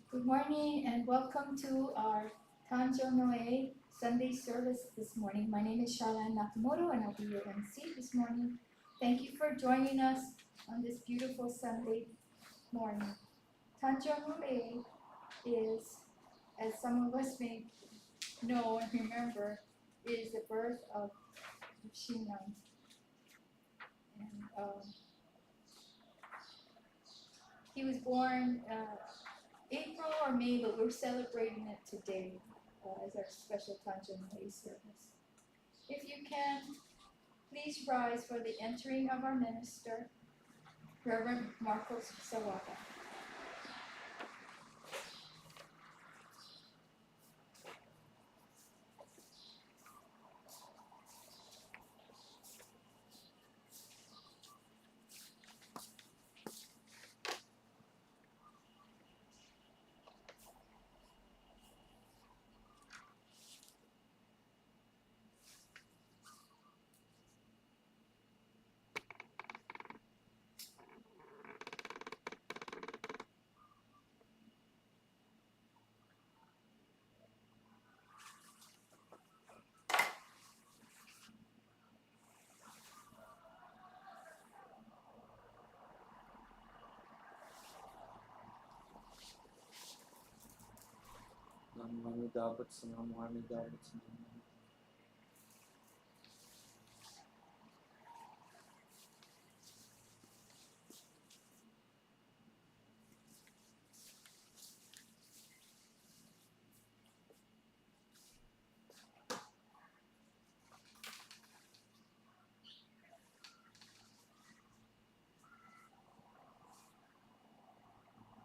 Good morning and welcome to our Tanjo-e Sunday service this morning. My name is Charlene Nakamoto and I'll be your MC this morning. Thank you for joining us on this beautiful Sunday morning. Tanjo-e is, as some of us may know and remember, is the birth of Shinran. And he was born April or May, but we're celebrating it today as our special Tanjo-e service. If you can, please rise for the entering of our minister, Reverend Marcos Sawada.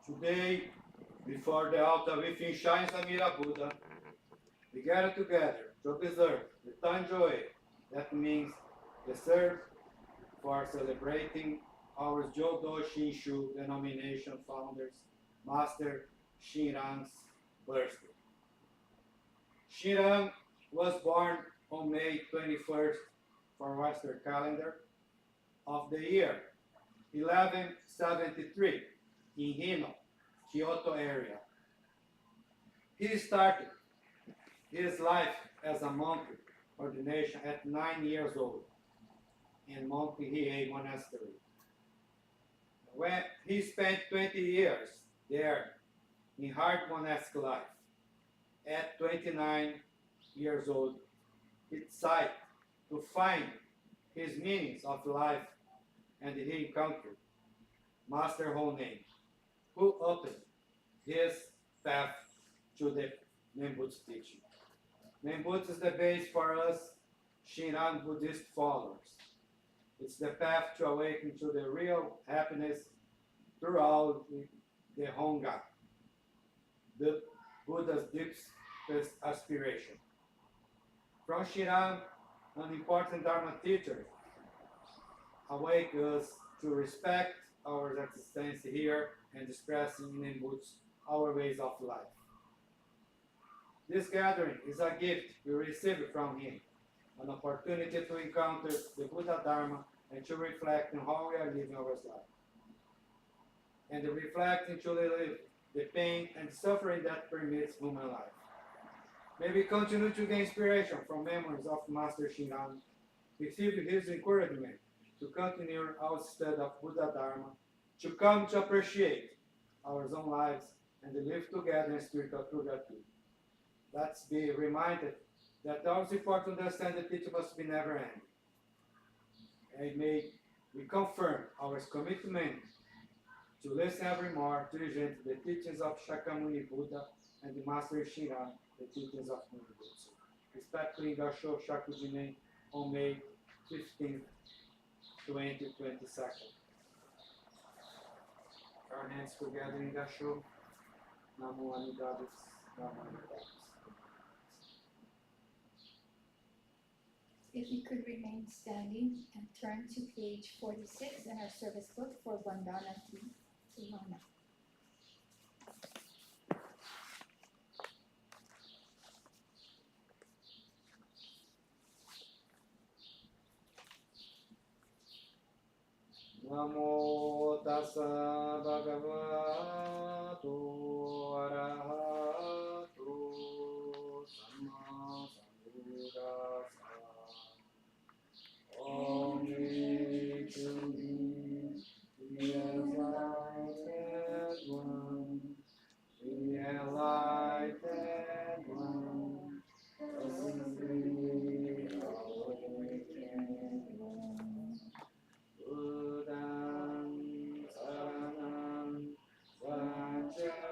Today, before the altar within shines Amira Buddha, we gather together to observe the Tanjo-e, that means the third for celebrating our Jodo Shinshu Denomination founders, Master Shinran's birthday. Shinran was born on May 21st for Western calendar of the year 1173 in Hino, Kyoto area. He started his life as a monk ordination at 9 years old in Mount Hiei Monastery. When he spent 20 years there in hard monastic life, at 29 years old, he decided to find his meanings of life, and he encountered Master Hounen, who opened his path to the Nembutsu teaching. Nembutsu is the base for us Shinran Buddhist followers. It's the path to awaken to the real happiness throughout the Hongan, the Buddha's deepest aspiration. From Shinran, an important Dharma teacher, awake us to respect our existence here and expressing in Nembutsu our ways of life. This gathering is a gift we received from him, an opportunity to encounter the Buddha Dharma and to reflect on how we are living our life. And reflecting to live the pain and suffering that permeates human life. May we continue to gain inspiration from memories of Master Shinran, receive his encouragement to continue our study of Buddha Dharma, to come to appreciate our own lives and live together in spiritual gratitude. Let's be reminded that our effort to understand the teaching must be never ending. And may we confirm our commitment to listen every more diligently the teachings of Shakyamuni Buddha and the Master Shinran, the teachings of Nembutsu. Respectfully, Gasho Shakujinen on May 15th, 2022. Our hands together in Gasho. Namo Amitabhis, Namo Amitabhis. If you could remain standing and turn to page 46 in our service book for Vandana Tirana. Namo tassa bhagavato arahato samma sambuddhassa. Om to me, the enlightened one, the enlightened one, the awakened one. Buddham saranam vajjami,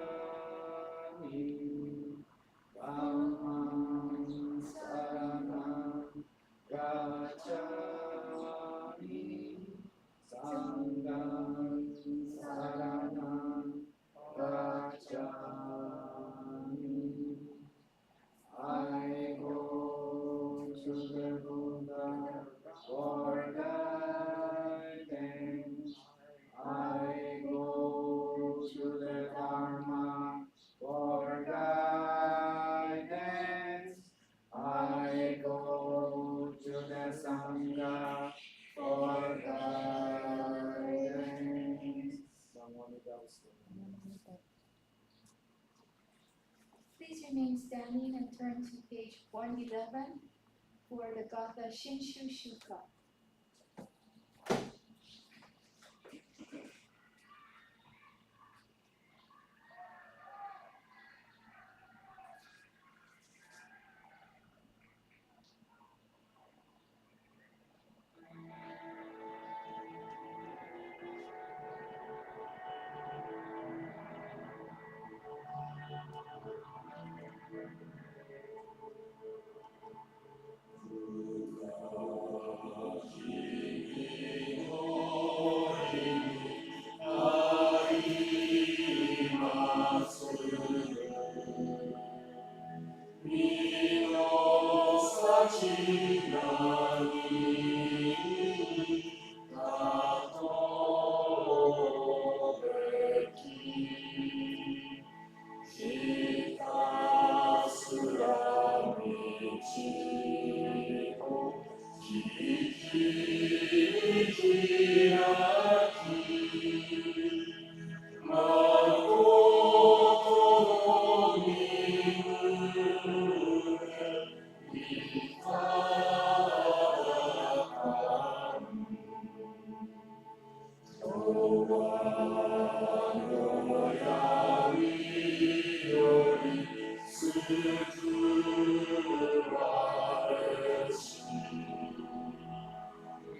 Dhammam saranam gacchami, Sangham saranam gacchami. I go to the Buddha for guidance. I go to the Dharma for guidance. I go to the Sangha for guidance. Please remain standing and turn to page 111 for the Gatha Shinshu Shuka.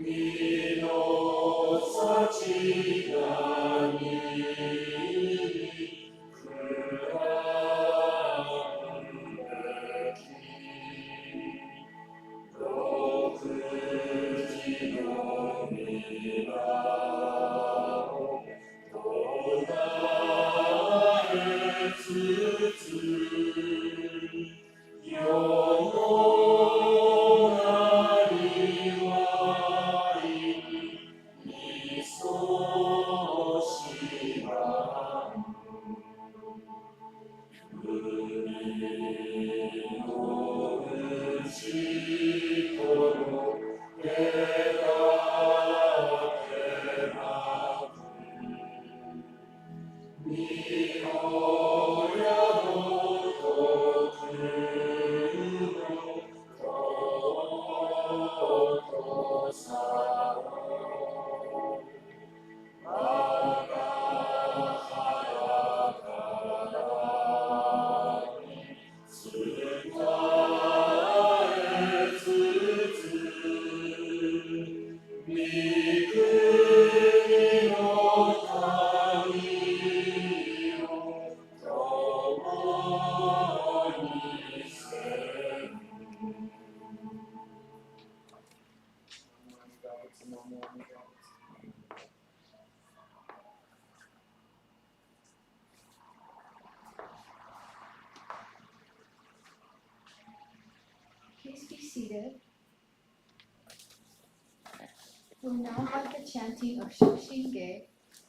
Hino Please be seated. We'll now have the chanting of Shoshinge,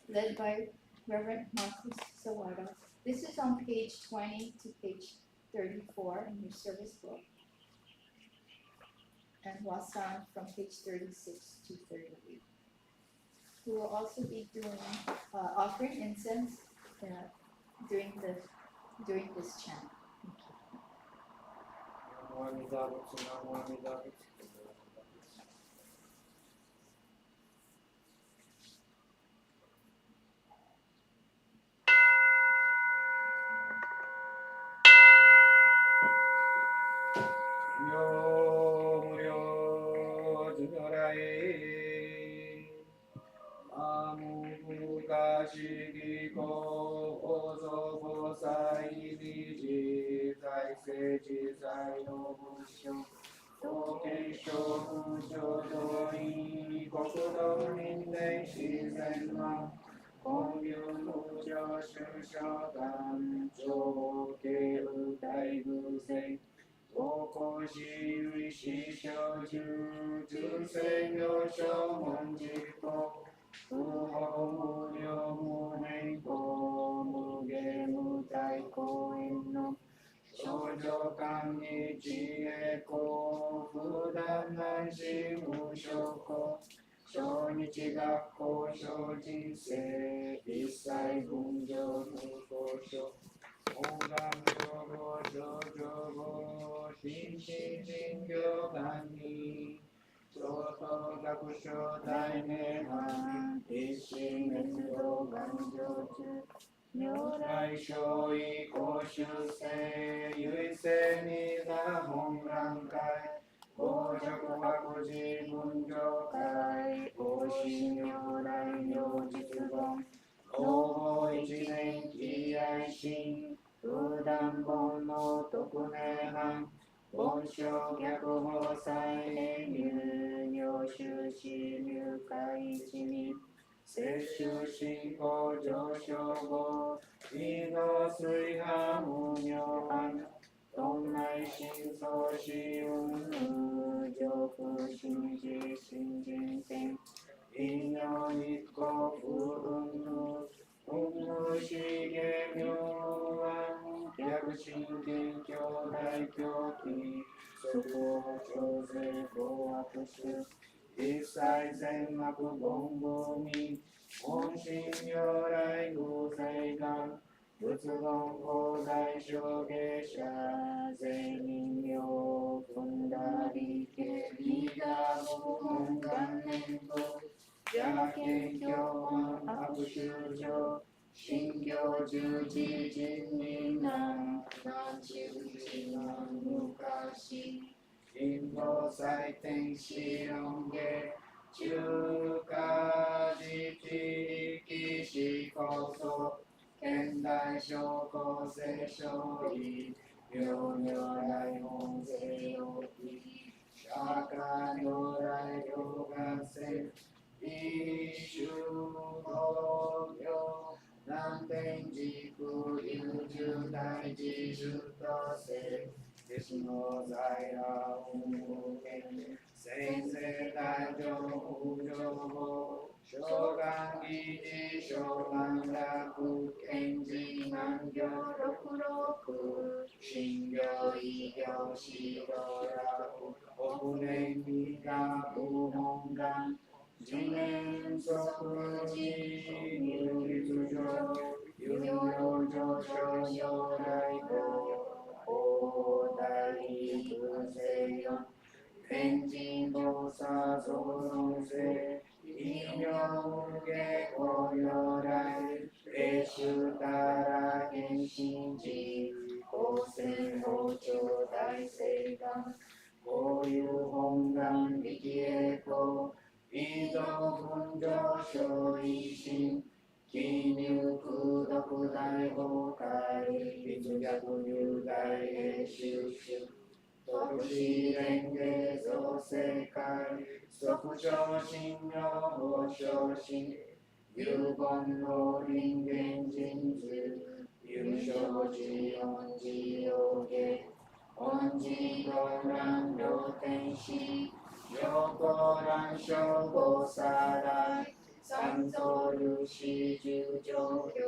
led by Reverend Marcus Sawada. This is on page 20 to page 34 in your service book, and Wasan from page 36 to 38. We will also be doing offering incense during this chant. 中華自治力士こそ現代小公正勝利妙如来本性をき釈迦如来両願戦一種法行南天竺有重大自主とせ弟子の在ら運権先生大乗無常法小願義事小願楽賢治難行六六信行異行四道楽億年未が不問願十年即時入立上有用上昇将来後大空世四天神菩薩増論世異名無下公如来永寿たら変身時高専法長大聖願こういう本願力栄光異動分上昇維新記入空読大崩壊立逆入大永修修特使連芸造世界即上信用法昇進有言の人間人図有生寺恩寺王家恩寺動乱両天使上皇乱小菩薩来三蔵如是十条教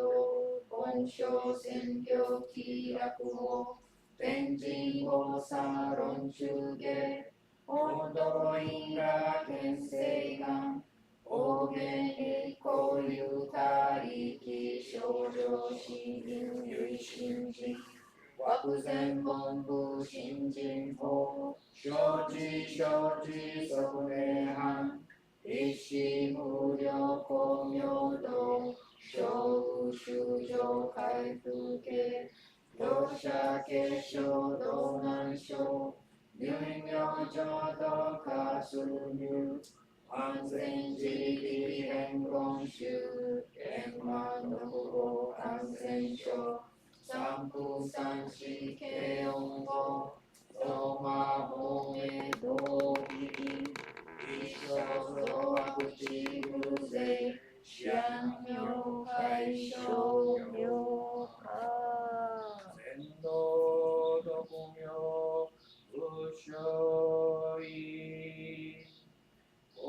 本性宣教気楽法天神菩薩論中下本道因果見性願大元利交流他力少女心有心人惑前本部新人法承知承知即涅槃一心無量光明道小修上回復系同社結晶道南小入名浄土化数入安全自力変言宗円満の法安全書三風三四軽音法相馬法名道義一生増悪地無税三名解消妙化先導独名無所意大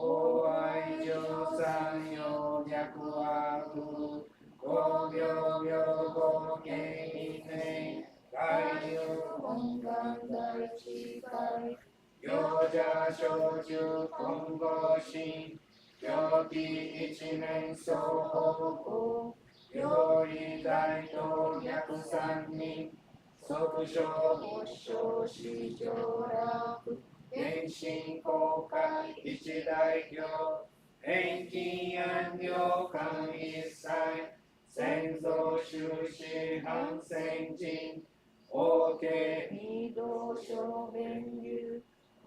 愛上三陽逆悪五秒秒五権威名海流本願大地界行者小中今後心狂気一年双方向行為大道逆三人即生没生死上楽原神公開一大行返金安行間一切先祖修士反戦人王家二道小弁流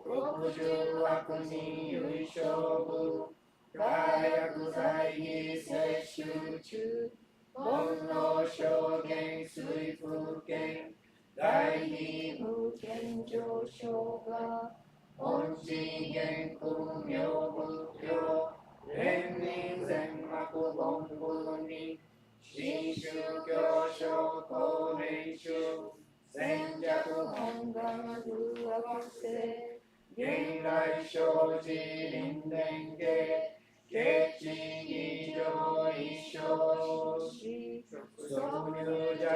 60悪人優勝部大薬剤費摂取中煩悩証言水風権大費無権上昇が本地元空妙仏教連人全幕本部に新宗教書高年宗先着本願流悪性現来生寺臨伝下下地義上一生死俗入弱上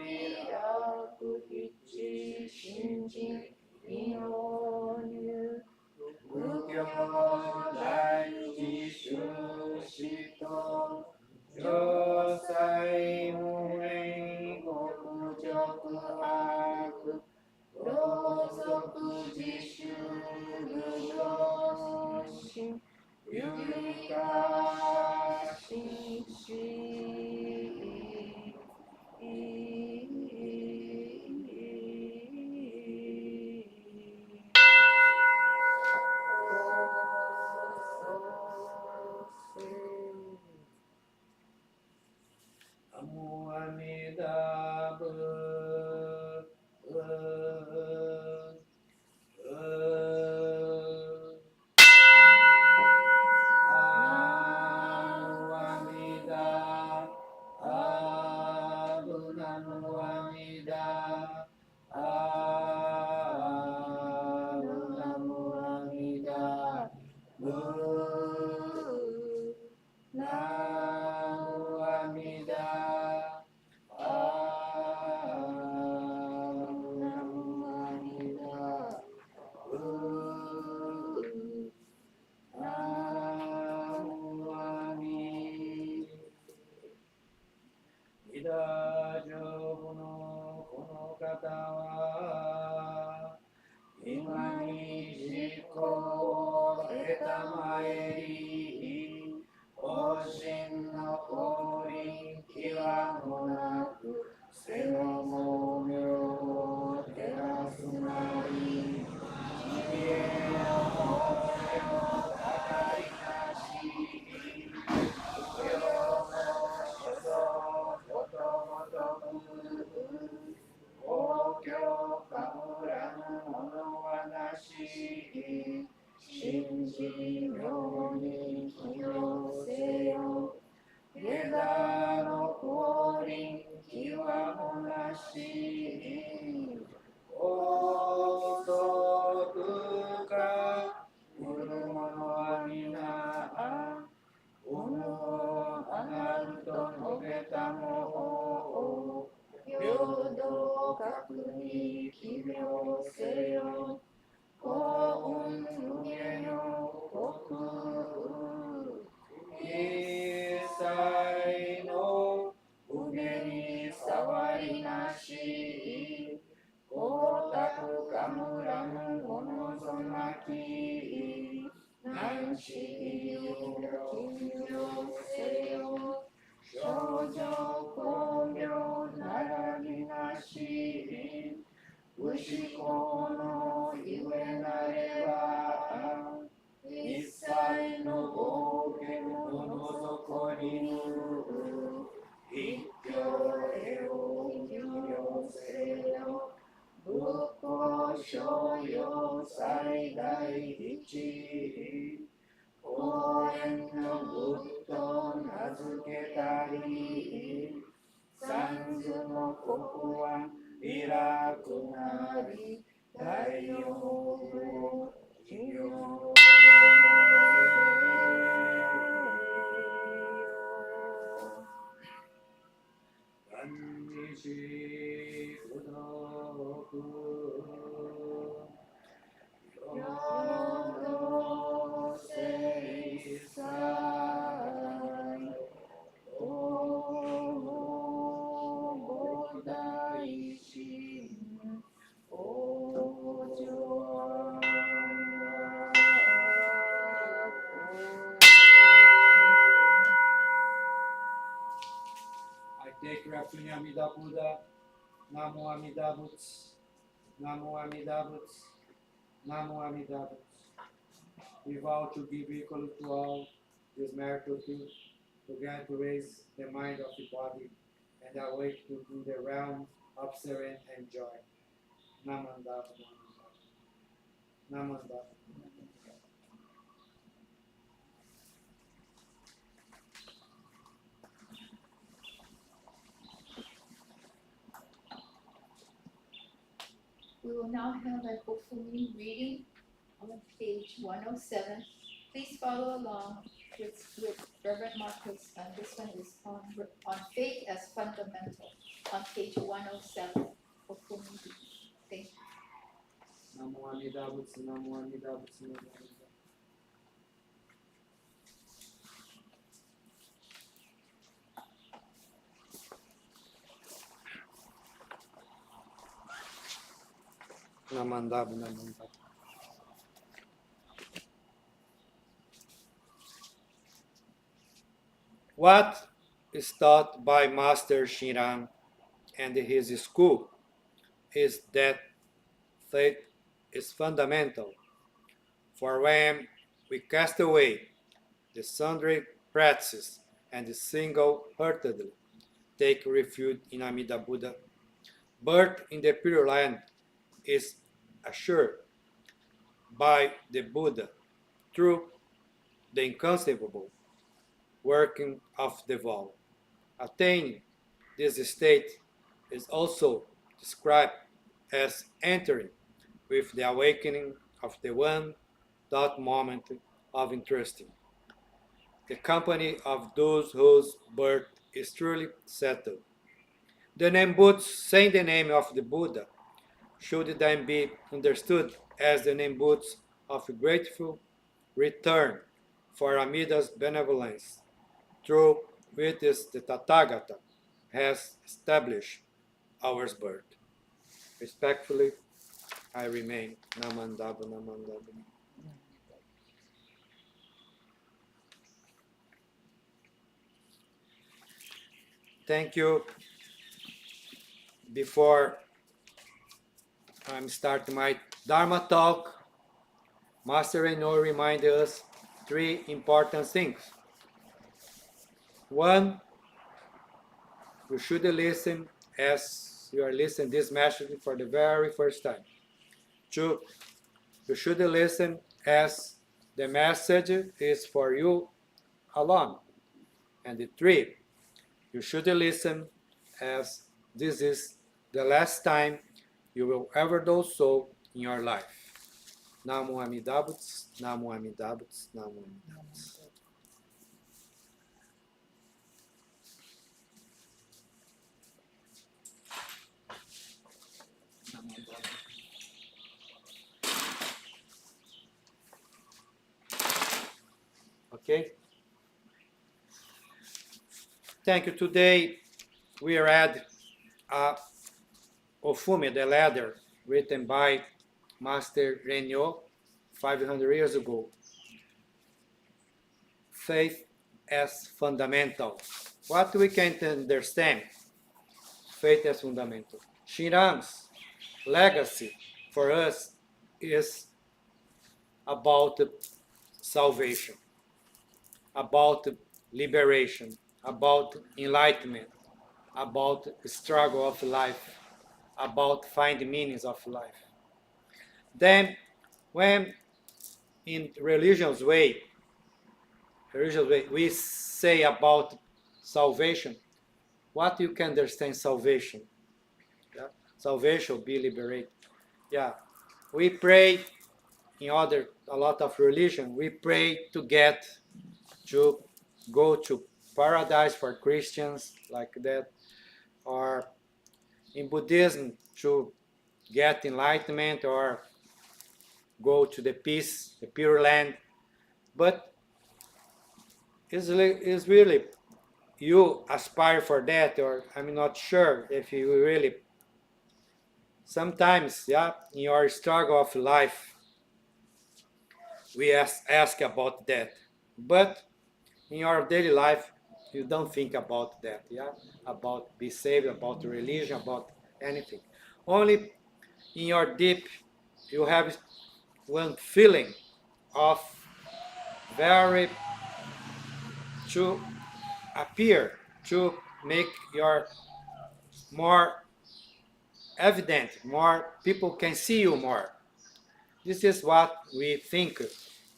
意楽一致新人異能入仏教大自修士と上西無縁国直悪同族自主無常心有理化心し Namo Amida I take refuge in Amida Buddha. Namo Amida Butsu. Namo Amida Butsu. Namo Amida Butsu. We vow to give equal to all this marital truth, to get to raise the mind of the body, and awake to the realm of serene and joy. Namanda. Namanda. We will now have a Kofumi reading on page 107. Please follow along with Reverend Marcus, and this one is on faith as fundamental on page 107, Kofumi. Thank you. Namo Amida Butsu. Namo Amida Butsu. Namo Amida. Namanda. Namanda. What is taught by Master Shinran and his school is that faith is fundamental, for when we cast away the sundry practices and single-heartedly take refuge in Amida Buddha. Birth in the Pure Land is assured by the Buddha through the inconceivable working of the vow. Attaining this state is also described as entering with the awakening of the one dot moment of interesting, the company of those whose birth is truly settled. The Nembutsu, saying the name of the Buddha, should then be understood as the Nembutsu of grateful return for Amida's benevolence, through which the Tathagata has established our birth. Respectfully, I remain Namandabu Namandabu. Thank you. Before I start my Dharma talk, Master Hounen reminded us three important things. One, you should listen as you are listening this message for the very first time. Two, you should listen as the message is for you alone. And three, you should listen as this is the last time you will ever do so in your life. Namo Amida Butsu, Namo Amida Butsu, Namo Amida Butsu. Okay? Thank you. Today we read Ofume, the Ladder, written by Master Hounen 500 years ago. Faith as fundamental. What we can understand? Faith as fundamental. Shinran's legacy for us is about salvation, about liberation, about enlightenment, about struggle of life, about finding meanings of life. Then, when in religious way, we say about salvation, what you can understand salvation? Yeah? Salvation, be liberated. Yeah, we pray in a lot of religion, we pray to get to go to paradise for Christians, like that, or in Buddhism to get enlightenment or go to the peace, the pure land. But is really you aspire for that, or I'm not sure if you really. Sometimes, yeah, in your struggle of life, we ask about that. But in your daily life, you don't think about that, yeah? About be saved, about religion, about anything. Only in your deep, you have one feeling of very to appear, to make your more evident, more people can see you more. This is what we think.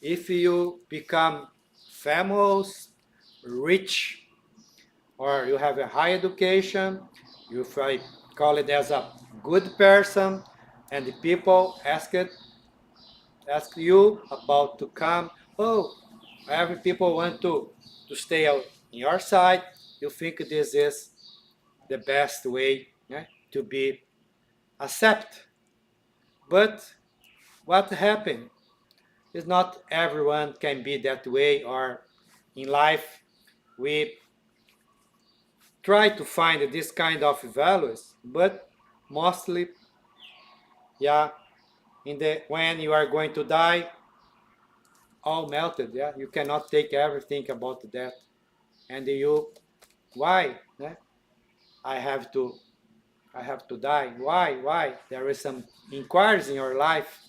If you become famous, rich, or you have a high education, you call it as a good person, and the people ask you about to come. Oh, every people want to stay on your side. You think this is the best way, yeah, to be accepted. But what happened is not everyone can be that way, or in life we try to find this kind of values, but mostly, yeah, when you are going to die, all melted, yeah, you cannot take everything about that, and you, why, yeah? I have to die. Why? There is some inquiries in your life,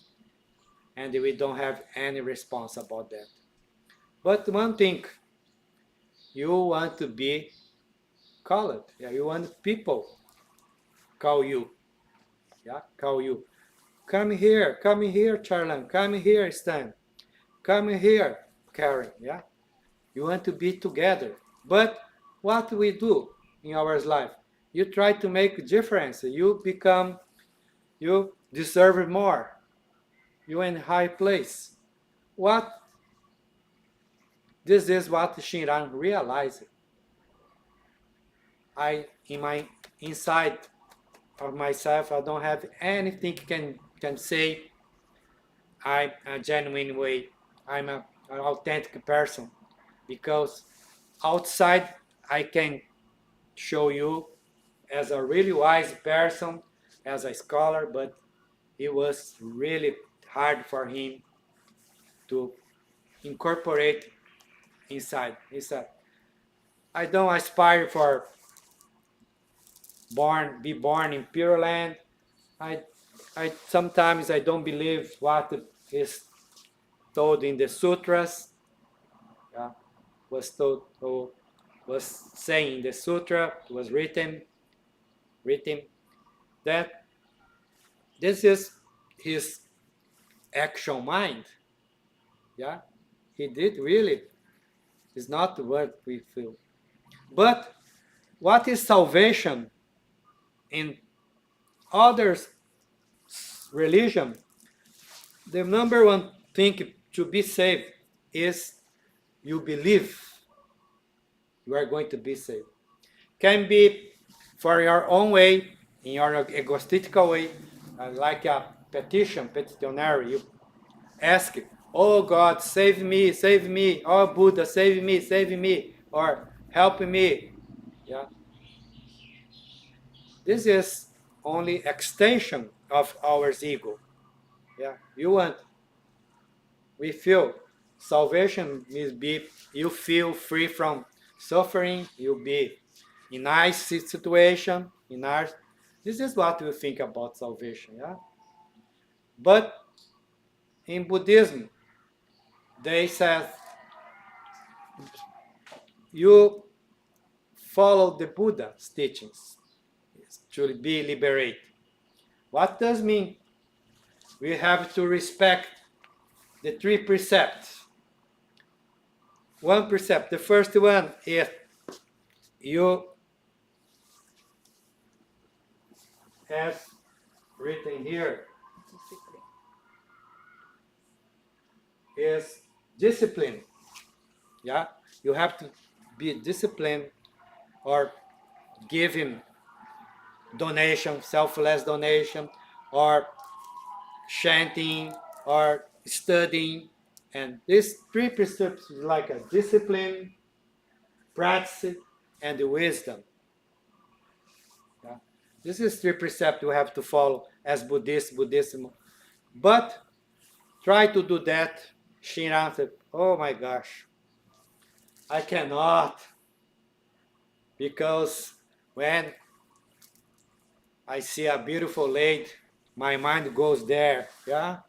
and we don't have any response about that. But one thing, you want to be call it. Yeah, you want people call you. Yeah, call you. Come here, Charlan. Come here, Stan. Come here, Karen. Yeah, you want to be together. But what we do in our life? You try to make a difference. You deserve more. You're in high place. What? This is what Shinran realized. In my inside of myself, I don't have anything can say I'm a genuine way. I'm an authentic person because outside I can show you as a really wise person, as a scholar, but it was really hard for him to incorporate inside. He said, I don't aspire for be born in Pure Land. I sometimes I don't believe what is told in the sutras. Yeah, was told or was saying in the sutra, was written that this is his actual mind. Yeah, he did really. It's not what we feel. But what is salvation in others' religion? The number one thing to be saved is you believe you are going to be saved. Can be for your own way, in your egotistical way, like a petitionary. You ask, oh God, save me, oh Buddha, save me, or help me. Yeah. This is only extension of our ego. Yeah. We feel salvation means you feel free from suffering, you be in nice situation, this is what we think about salvation, yeah? But in Buddhism, they say you follow the Buddha's teachings to be liberated. What does mean? We have to respect the 3 precepts. 1 precept, the first one is you, as written here, is discipline. Yeah, you have to be disciplined or give him donation, selfless donation, or chanting, or studying. And these 3 precepts like a discipline, practice, and wisdom. Yeah? This is 3 precepts we have to follow as Buddhism. But try to do that. Shinran said, oh my gosh, I cannot. Because when I see a beautiful lady, my mind goes there. Yeah,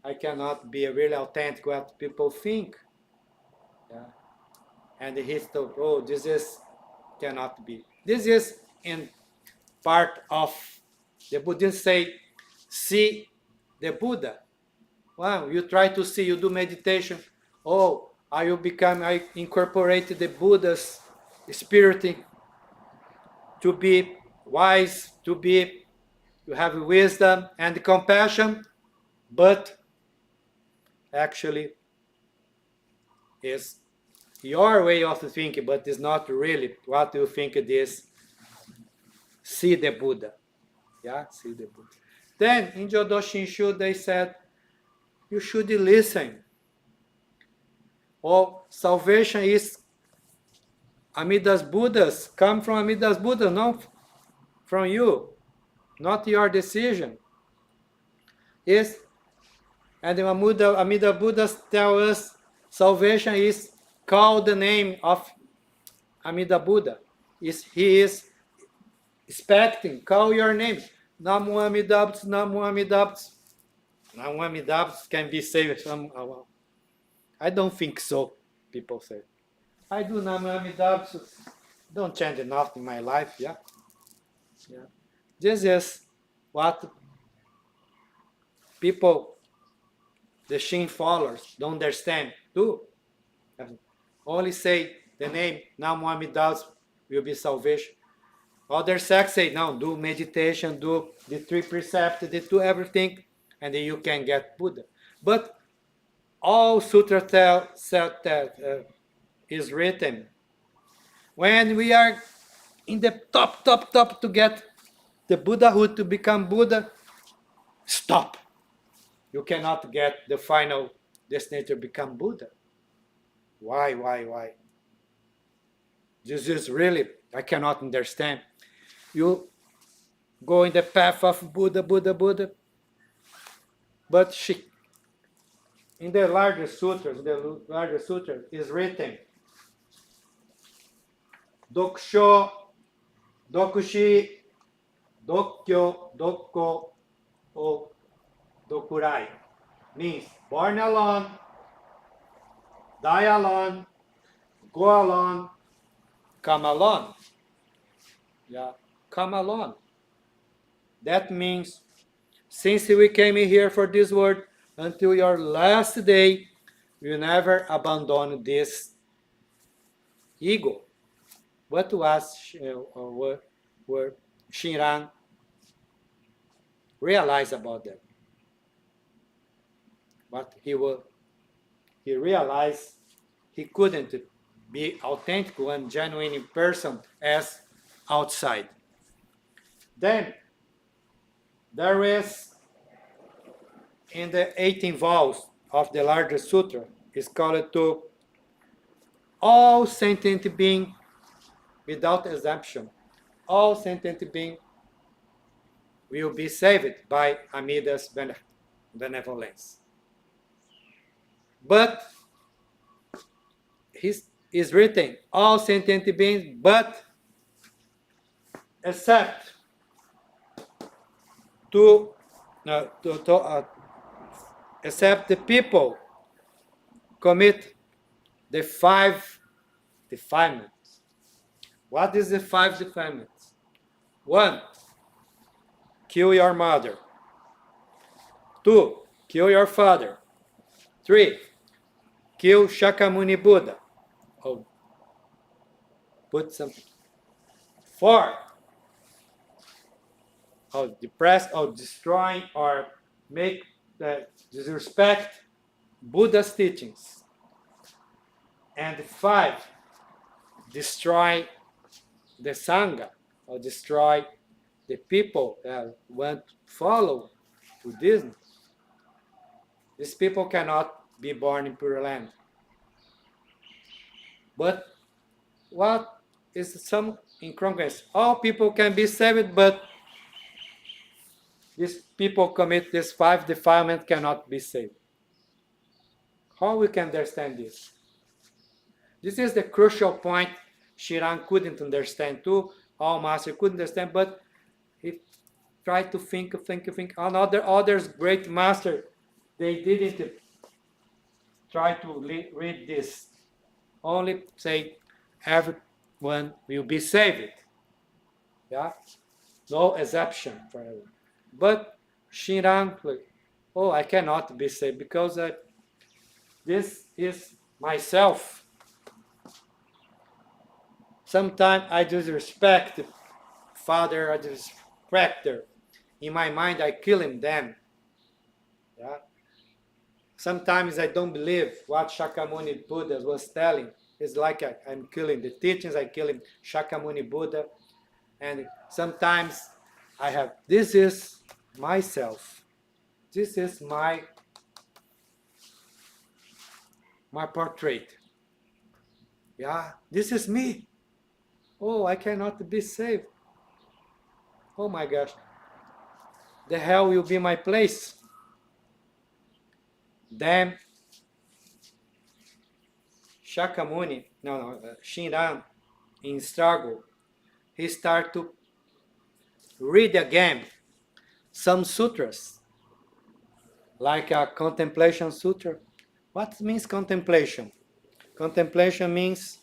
I cannot be really authentic what people think. Yeah, and he thought, oh, cannot be. This is in part of the Buddhists say, see the Buddha. Wow, you try to see, you do meditation. Oh, I incorporate the Buddha's spirit to be wise, to have wisdom and compassion, but actually is your way of thinking, but it's not really what you think it is. See the Buddha. Yeah, see the Buddha. Then in Jodo Shinshu they said, you should listen. Oh, salvation is Amida's Buddhas, come from Amida's Buddha, not from you, not your decision. Yes, and the Amida Buddhas tell us salvation is call the name of Amida Buddha. He is expecting, call your name. Namo Amidabts, Namo Amidabts. Namo Amidabts can be saved somehow. I don't think so, people say. I do Namo Amidabts, don't change enough in my life, yeah? Yeah. This is what people, the Shin followers, don't understand. Do. Only say the name Namo Amidas will be salvation. Other sects say, no, do meditation, do the three precepts, do everything, and then you can get Buddha. But all sutra is written when we are in the top to get the Buddhahood, to become Buddha, stop. You cannot get the final destination to become Buddha. Why? This is really, I cannot understand. You go in the path of Buddha, but in the larger sutras, is written, Dokusho, Dokushi, Dokyo, Dokko, O Dokurai. Means born alone, die alone, go alone, come alone. Yeah, come alone. That means since we came here for this world, until your last day, you never abandon this ego. What was what Shinran realized about that? But he realized he couldn't be authentic and genuine person as outside. Then there is in the 18 vows of the largest sutra is called to all sentient being without exemption. All sentient being will be saved by Amida's benevolence. But is written all sentient beings, but except except the people commit the 5 defilements. What is the 5 defilements? 1, kill your mother. 2, kill your father. 3, kill Shakyamuni Buddha. Oh, put something. 4, depress or destroy or make disrespect Buddha's teachings. And 5, destroy the Sangha or destroy the people that want to follow Buddhism. These people cannot be born in Pure Land. But what is some incongruence? All people can be saved, but these people commit these 5 defilements cannot be saved. How we can understand this? This is the crucial point Shinran couldn't understand too. All masters couldn't understand, but he tried to think. Others great master, they didn't try to read this. Only say everyone will be saved. Yeah, no exception for everyone. But Shinran, I cannot be saved because this is myself. Sometimes I disrespect father, I disrespect her. In my mind, I kill him then. Yeah. Sometimes I don't believe what Shakyamuni Buddha was telling. It's like I'm killing the teachings, I kill him Shakyamuni Buddha. And sometimes I have, this is myself. This is my portrait. Yeah, this is me. Oh, I cannot be saved. Oh my gosh. The hell will be my place. Then Shinran, in struggle, he started to read again some sutras, like a contemplation sutra. What means contemplation? Contemplation means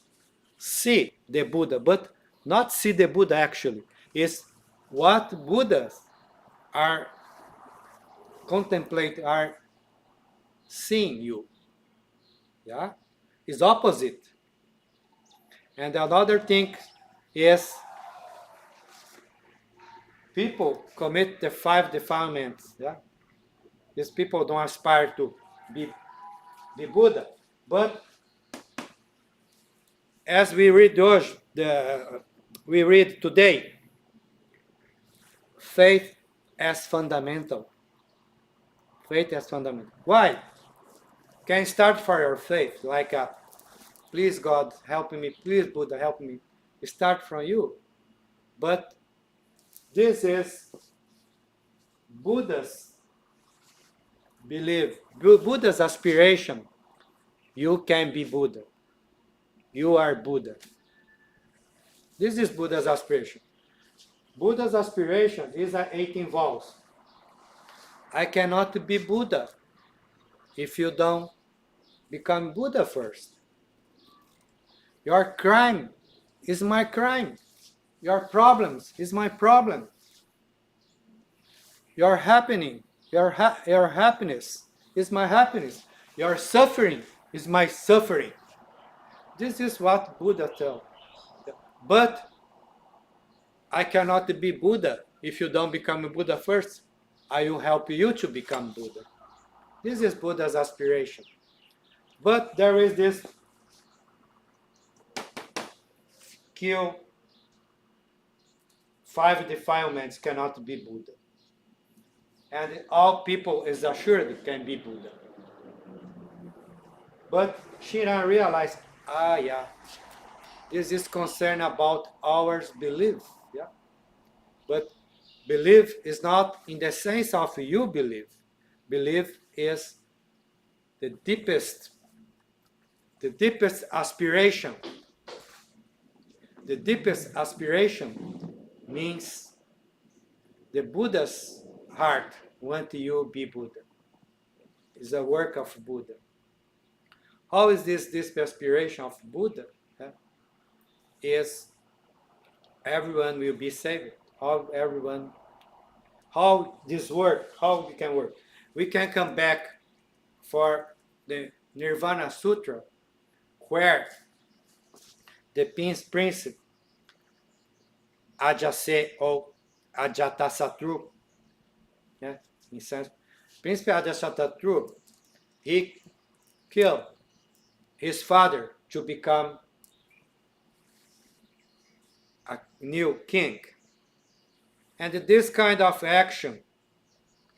see the Buddha, but Not see the Buddha actually. Is what Buddhas are contemplate, are seeing you. Yeah? Is opposite. And another thing is people commit the 5 defilements. Yeah? These people don't aspire to be Buddha. But as we read we read today, faith as fundamental. Faith as fundamental. Why? Can start for your faith, like please God help me, please Buddha help me. Start from you. But this is Buddha's belief, Buddha's aspiration. You can be Buddha. You are Buddha. This is Buddha's aspiration. Buddha's aspiration is 18 vows. I cannot be Buddha if you don't become Buddha first. Your crime is my crime. Your problems is my problem. Your happening, your happiness is my happiness. Your suffering is my suffering. This is what Buddha tells. But I cannot be Buddha if you don't become a Buddha first. I will help you to become Buddha. This is Buddha's aspiration. But there is this kill 5 defilements cannot be Buddha. And all people is assured can be Buddha. But Shinran realized, yeah, this is concern about our belief. Yeah? But belief is not in the sense of you believe. Belief is the deepest aspiration. The deepest aspiration means the Buddha's heart wants you be Buddha. It's a work of Buddha. How is this aspiration of Buddha? Is everyone will be saved. How this work, how we can work. We can come back for the Nirvana Sutra, where the principle Ajase or Ajatasatru, yeah, in sense, Principle Ajatasatru, he killed his father to become a new king. And this kind of action,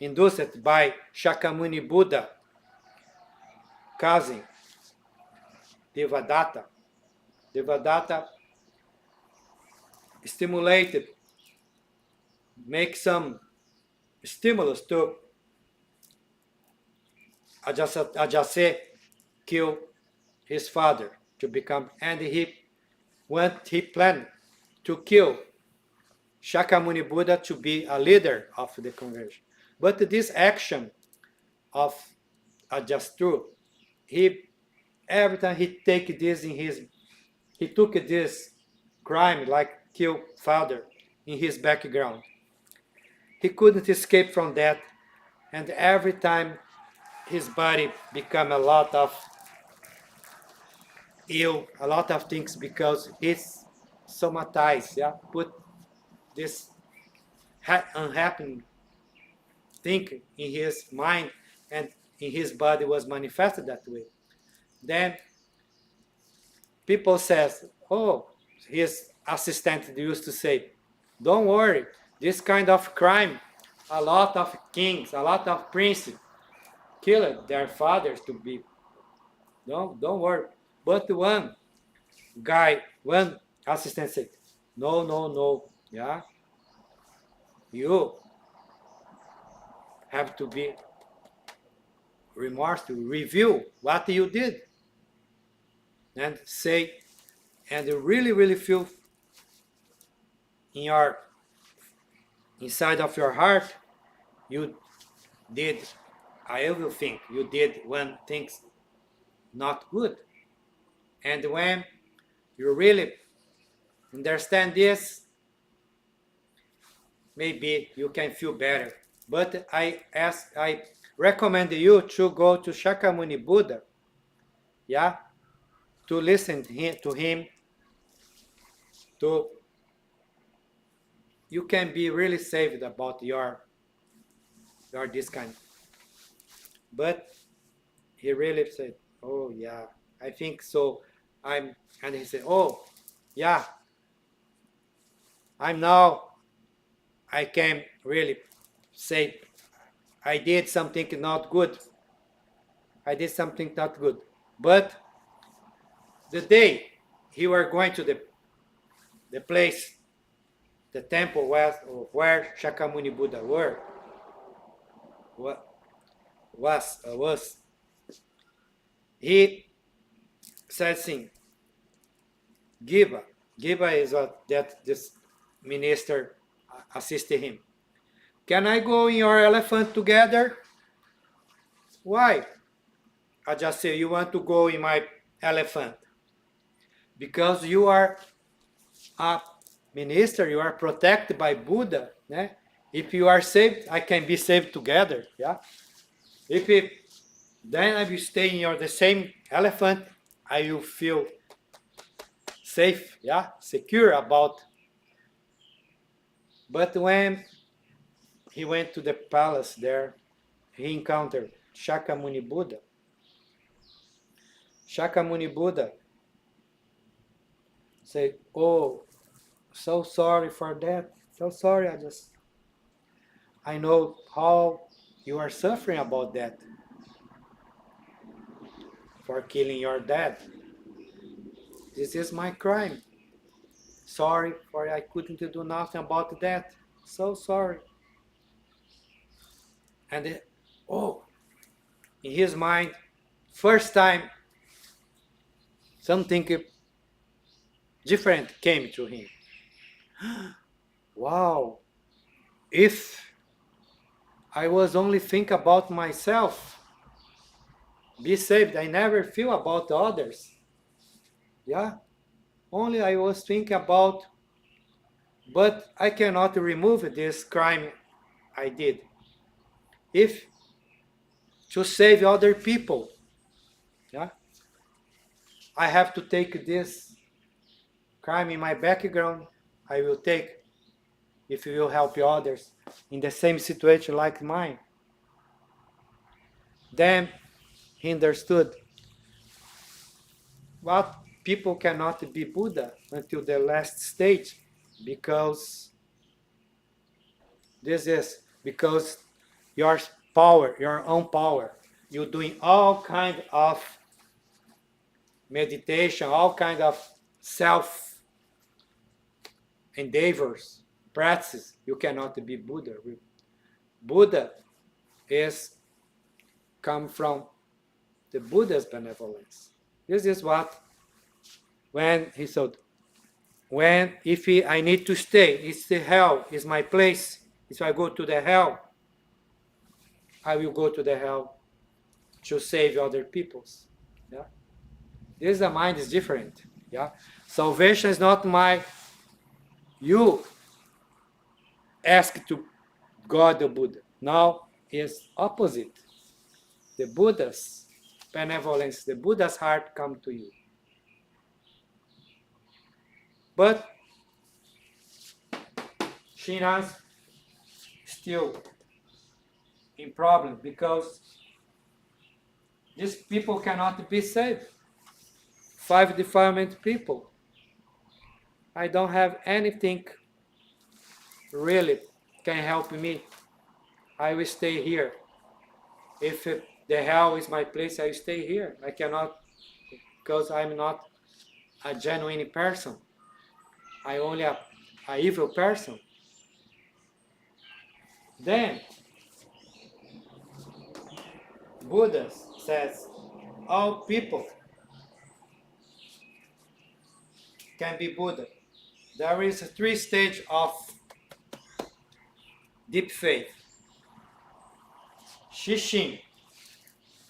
induced by Shakyamuni Buddha, cousin Devadatta, stimulated, make some stimulus to Ajase kill his father to become, and he planned to kill Shakyamuni Buddha to be a leader of the congregation. But this action of Ajastru, every time he took this crime, like kill father, in his background. He couldn't escape from that, and every time his body became a lot of ill, a lot of things, because he's somatized, yeah, put this unhappy thing in his mind, and in his body was manifested that way. Then people says, oh, his assistant used to say, don't worry, this kind of crime, a lot of kings, a lot of princes killed their fathers to be. Don't worry. But one assistant said, no, yeah, you have to be remorse, to review what you did, and say, and really feel in your inside of your heart, you did a evil thing, you did one things not good. And when you really understand this, maybe you can feel better. But I recommend you to go to Shakyamuni Buddha, yeah, to listen to him, to you can be really saved about your this kind. But he really said, "Oh yeah, I think so." And he said, "Oh yeah, I'm now. I can really say I did something not good. I did something not good." But the day he were going to the place, the temple where Shakyamuni Buddha was, he said, "Thing, Giba is that this minister assisted him. Can I go in your elephant together?" "Why?" I just say, "You want to go in my elephant because you are a minister, you are protected by Buddha. Né? If you are saved, I can be saved together. Yeah. Then I will stay in the same elephant, I will feel safe, yeah, secure about." But when he went to the palace there, he encountered Shakyamuni Buddha. Shakyamuni Buddha said, "Oh, so sorry for that. So sorry. I know how you are suffering about that, for killing your dad. This is my crime. Sorry for I couldn't do nothing about that. So sorry." And in his mind, first time something different came to him. Wow, if I was only think about myself, be saved, I never feel about others. Yeah, only I was thinking about, but I cannot remove this crime I did. If to save other people, yeah, I have to take this crime in my background, I will take if you will help others in the same situation like mine. Then he understood what people cannot be Buddha until the last stage, because this is because your power, your own power, you're doing all kind of meditation, all kind of self endeavors, practices, you cannot be Buddha. Buddha is come from the Buddha's benevolence. This is what when he said, I need to stay, it's the hell, is my place. If I go to the hell, I will go to the hell to save other peoples. Yeah, this the mind is different. Yeah, salvation is not you ask to God the Buddha. Now is opposite. The Buddha's benevolence, the Buddha's heart come to you. But Shinran's still in problem because these people cannot be saved. 5 defilement people. I don't have anything really can help me. I will stay here. If the hell is my place, I will stay here. I cannot, because I'm not a genuine person. I only a evil person. Then Buddha says all people can be Buddha. There is 3 stages of deep faith. Shishin.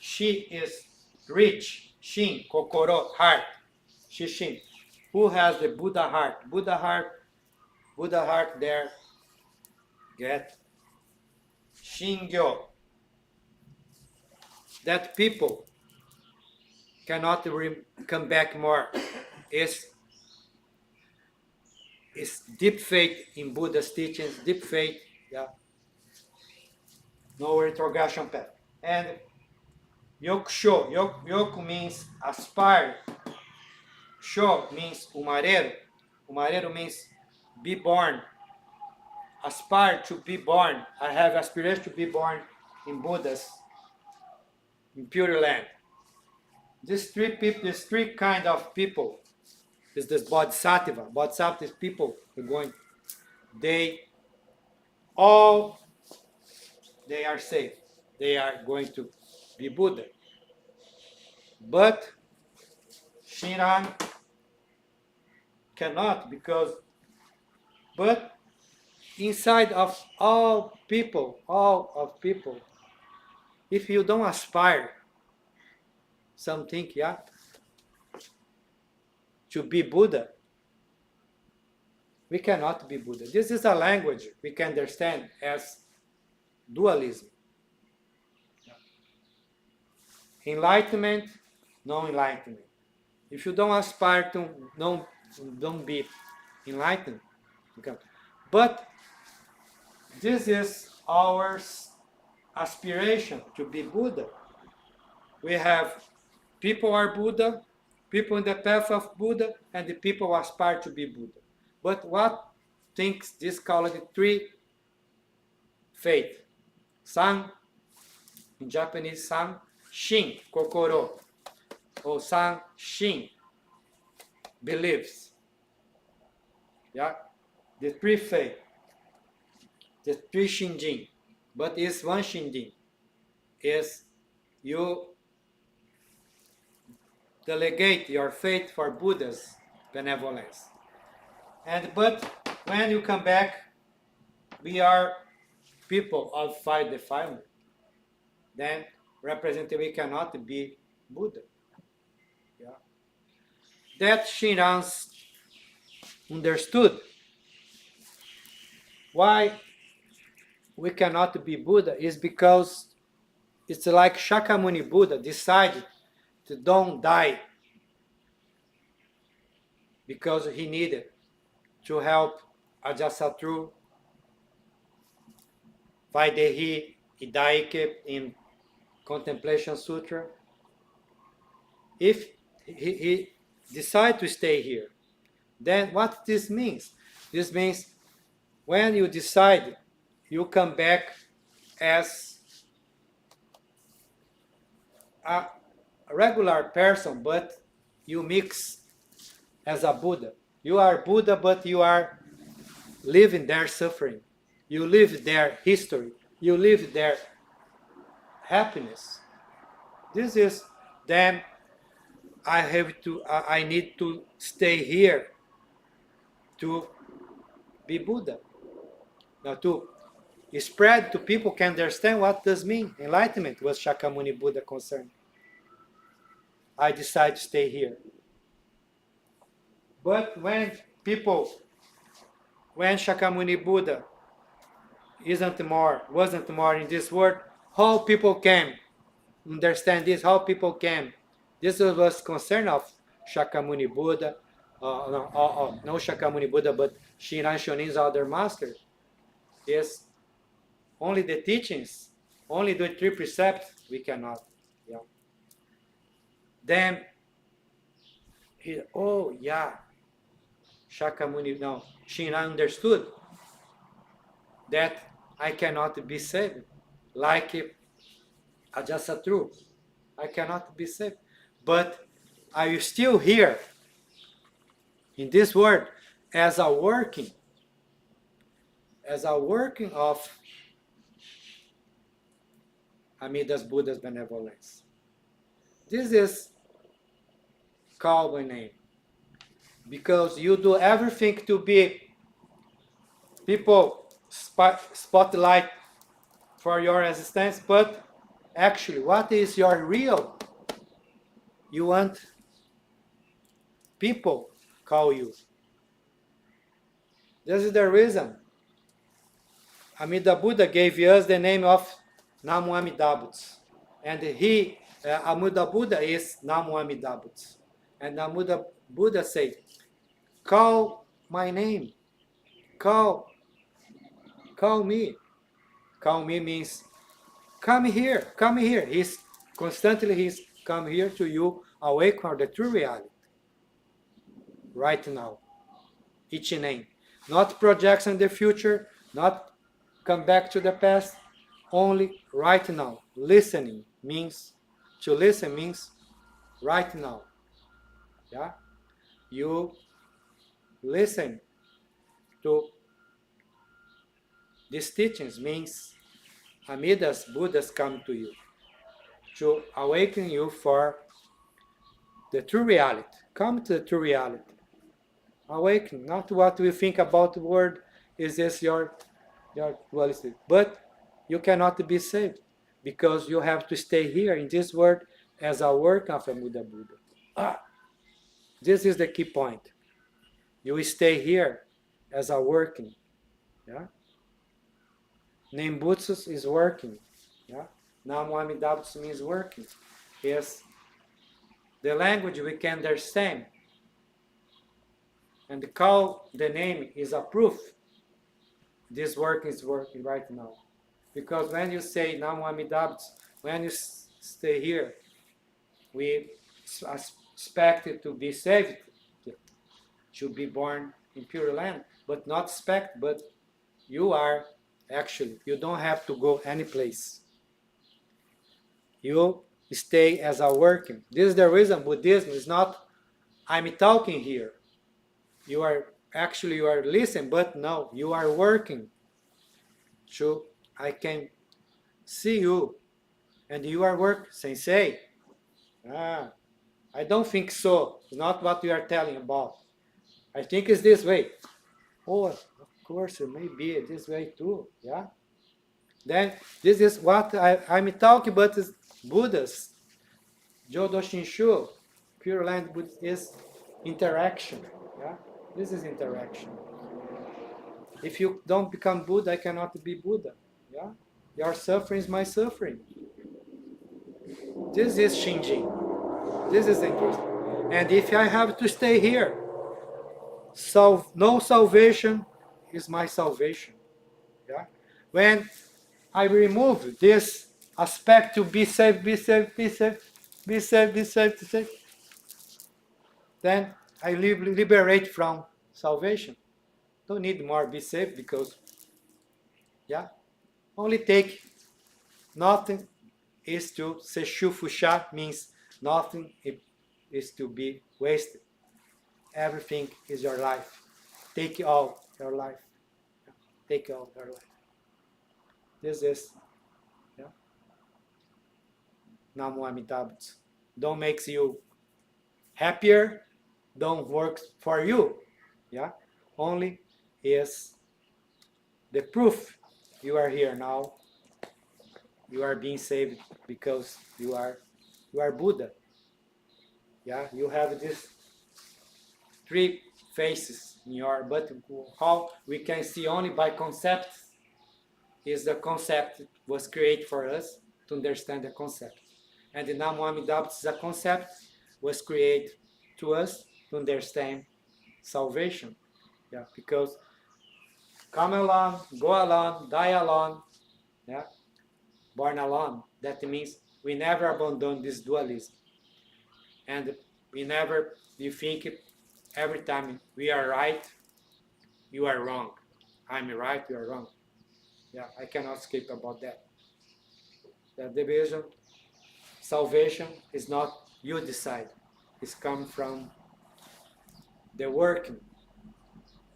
Shi is rich. Shin, kokoro, heart. Shishin. Who has the Buddha heart? Buddha heart there. Get Shingyo. That people cannot come back more. Is deep faith in Buddha's teachings, deep faith, yeah. No retrogression path. And Yokusho, yoku means aspire. Sho means umareru. Umareru means be born. Aspire to be born. I have aspiration to be born in Buddha's, in Pure Land. These three kind of people is this bodhisattva. Bodhisattva is people who are going, they are safe. They are going to be Buddha. But Shinran cannot but inside of all of people, if you don't aspire something, yeah, to be Buddha, we cannot be Buddha. This is a language we can understand as dualism. Enlightenment, non-enlightenment. If you don't aspire to don't be enlightened, okay. But this is our aspiration to be Buddha. We have people are Buddha, people in the path of Buddha, and the people who aspire to be Buddha. But what thinks this called three faith? San, in Japanese, San, Shin, Kokoro, or San, Shin, believes. Yeah, the three faith, the three Shinjin, but is one Shinjin, is you delegate your faith for Buddha's benevolence. But when you come back, we are people of five defilement. Then represented we cannot be Buddha. Yeah. That Shinran understood why we cannot be Buddha is because it's like Shakyamuni Buddha decided to don't die because he needed to help Ajatasattu, Vaidehi, Idaike in Contemplation Sutra. If he decided to stay here, then what this means? This means when you decide, you come back as a regular person, but you mix as a Buddha. You are Buddha, but you are living their suffering. You live their history. You live their happiness. This is then I need to stay here to be Buddha. Now to spread to people can understand what does mean. Enlightenment was Shakyamuni Buddha concerned. I decide to stay here. But when Shakyamuni Buddha wasn't more in this world, how people can understand this, how people can. This was concern of Shakyamuni Buddha, no Shakyamuni Buddha, but Shinran Shonin's other masters. Is only the teachings, only the three precepts we cannot. Yeah. Then Shinran understood that I cannot be saved. Like Ajatasattu, I cannot be saved. But I am still here in this world as a working of Amida's Buddha's benevolence. This is called by name. Because you do everything to be people spotlight for your existence, but actually, what is your real? You want people call you. This is the reason Amida Buddha gave us the name of Namo Amida Butsu. And Amida Buddha is Namo Amida Butsu. And Amida Buddha said, call my name. Call me. Call me means come here, come here. He's come here to you, awaken the true reality. Right now. Each name. Not projects in the future, not come back to the past, only right now. Listening means, to listen means right now. Yeah? You listen to these teachings means Amidas, Buddhas come to you to awaken you for the true reality. Come to the true reality. Awaken, not what we think about the word, is this your dualistic. But you cannot be saved because you have to stay here in this world as a work of a Buddha. This is the key point. You stay here as a working. Yeah? Nembutsu is working. Yeah? Namo Amida Butsu means working. Yes. The language we can understand. And call the name is a proof. This work is working right now. Because when you say Namo Amida Butsu, when you stay here, we expect it to be saved, to be born in Pure Land, but not expect, but you are actually, you don't have to go any place. You stay as a working. This is the reason Buddhism is not, I'm talking here. You are listening, but no, you are working. So I can see you, and you are working. Sensei, I don't think so. It's not what you are telling about. I think it's this way. Oh, of course, it may be this way too. Yeah. Then this is what I'm talking about is Buddhas. Jodo Shinshu, Pure Land Buddhist is interaction. Yeah. This is interaction. If you don't become Buddha, I cannot be Buddha. Yeah. Your suffering is my suffering. This is Shinjin. This is interesting. And if I have to stay here, no salvation is my salvation. Yeah? When I remove this aspect to be saved, then I liberate from salvation. Don't need more be saved because, yeah, only take nothing is to seshu fusha means nothing is to be wasted. Everything is your life. Take all your life. Take all your life. This is Namo Amida Butsu. Don't make you happier. Don't work for you. Yeah, only is the proof you are here now. You are being saved because you are Buddha. Yeah, you have these three faces in your, but how we can see only by concepts is the concept was created for us to understand the concept. And the Namo Amida Butsu is a concept was created to us to understand salvation. Yeah, because come alone, go alone, die alone, yeah, born alone. That means we never abandon this dualism. And you think every time we are right, you are wrong. I'm right, you are wrong. Yeah, I cannot escape about that. That division, salvation is not you decide. It's come from the working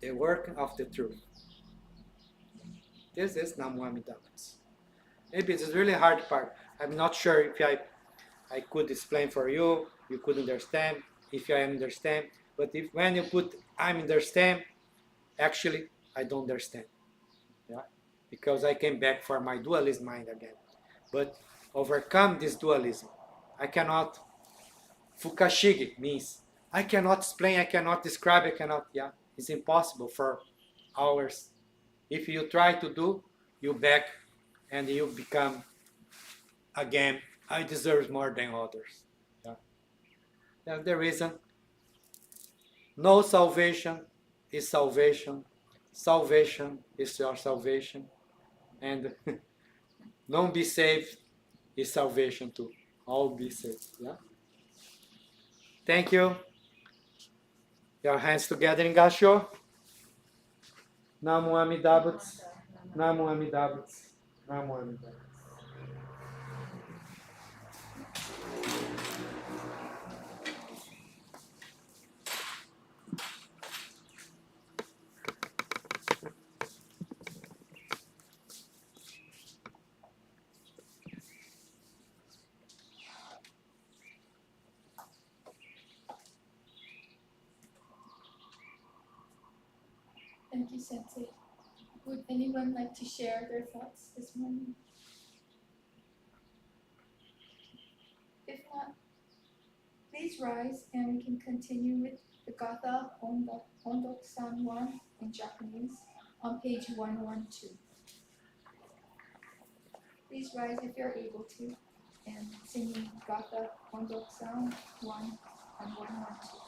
of the truth. This is Namo Amida Butsu. Maybe it's a really hard part. I'm not sure if I could explain for you, you could understand, if I understand. But when you put I understand, actually I don't understand. Yeah? Because I came back for my dualist mind again. But overcome this dualism. I cannot. Fukashigi means I cannot explain, I cannot describe, I cannot, yeah. It's impossible for hours. If you try to do, you back and you become again, I deserve more than others. Yeah. That's the reason. No salvation is salvation. Salvation is your salvation. And non be saved is salvation too. All be saved. Yeah. Thank you. Your hands together in Gasho. Namo Amidabutsu. Namo Amidabutsu. Namo Amidabutsu. Thank you, Sensei. Would anyone like to share their thoughts this morning? If not, please rise and we can continue with the Gatha Hondok-san 1 in Japanese on page 112. Please rise if you're able to and singing Gatha Hondok-san 1 on 112.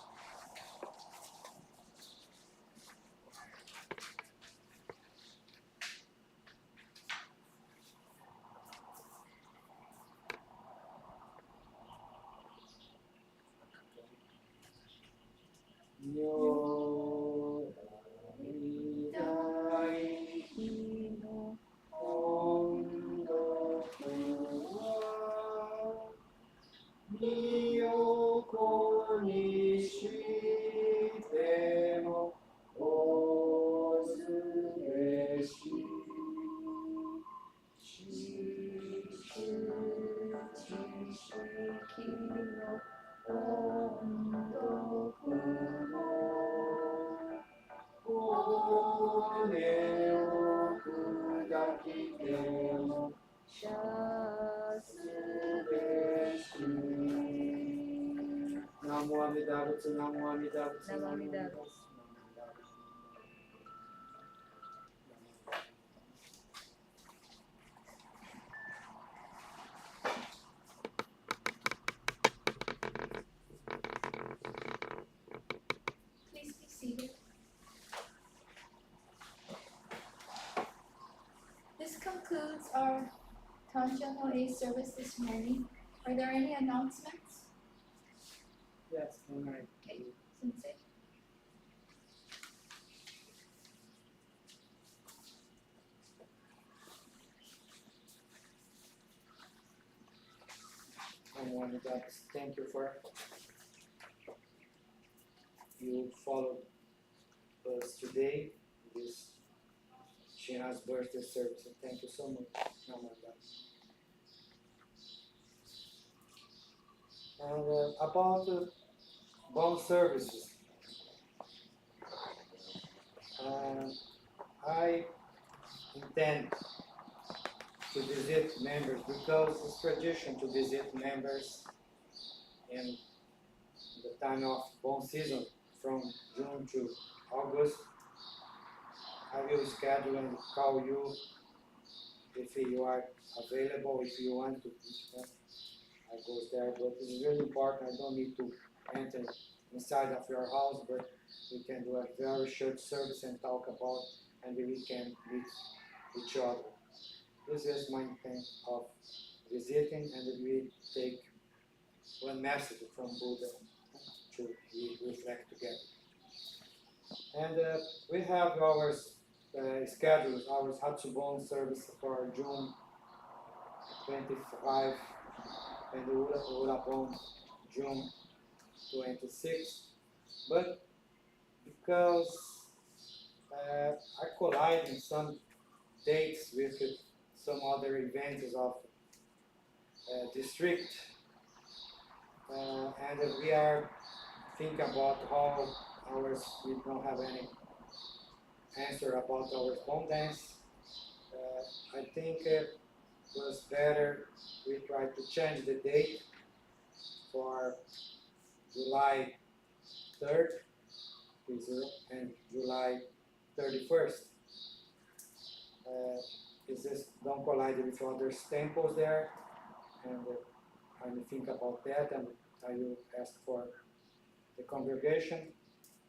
Yo Dai Hino Hondo Kuwa Miyoko Nishite mo Ozureshi Shishiki no Hondo Kuwa One o Kudakite mo Shasudeshi Namo Amidabutsu, Namo Amidabutsu, Namo Amidabutsu. Please be seated. This concludes our Tanjo-e service this morning. Are there any announcements? Yes, all right. Okay, Sensei. Namo Amidabutsu. Thank you for you followed us today, this Shinran's birthday service. Thank you so much. Namo Amidabutsu. And about bond services, I intend to visit members because it's tradition to visit members in the time of bond season from June to August. I will schedule and call you if you are available, if you want to. I go there, but it's really important. I don't need to enter inside of your house, but we can do a very short service and talk about, and we can meet each other. This is my intent of visiting, and we take one message from Buddha to reflect together. And we have our schedules, our Hatsubon service for June 25 and the Urapon June 26. But because I collide in some dates with some other events of district, and we are thinking about how ours, we don't have any answer about our phone dance. I think it was better we try to change the date for July 3rd, 30, and July 31st. Is this don't collide with other temples there, and I will think about that, and I will ask for the congregation.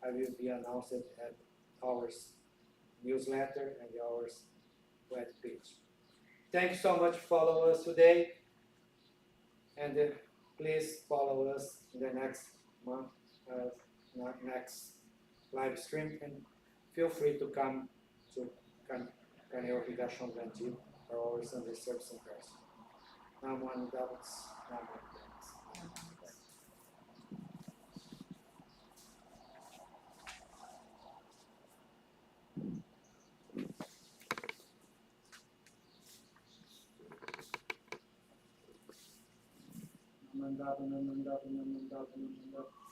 I will be announced at our newsletter and our web page. Thank you so much for following us today, and please follow us in the next month, next live stream, and feel free to come to Kaneohe Higashi Hongwanji for our Sunday service in person. Naman Davos, Naman Davos. Naman Davos, Naman Davos, Naman Davos, Naman Davos.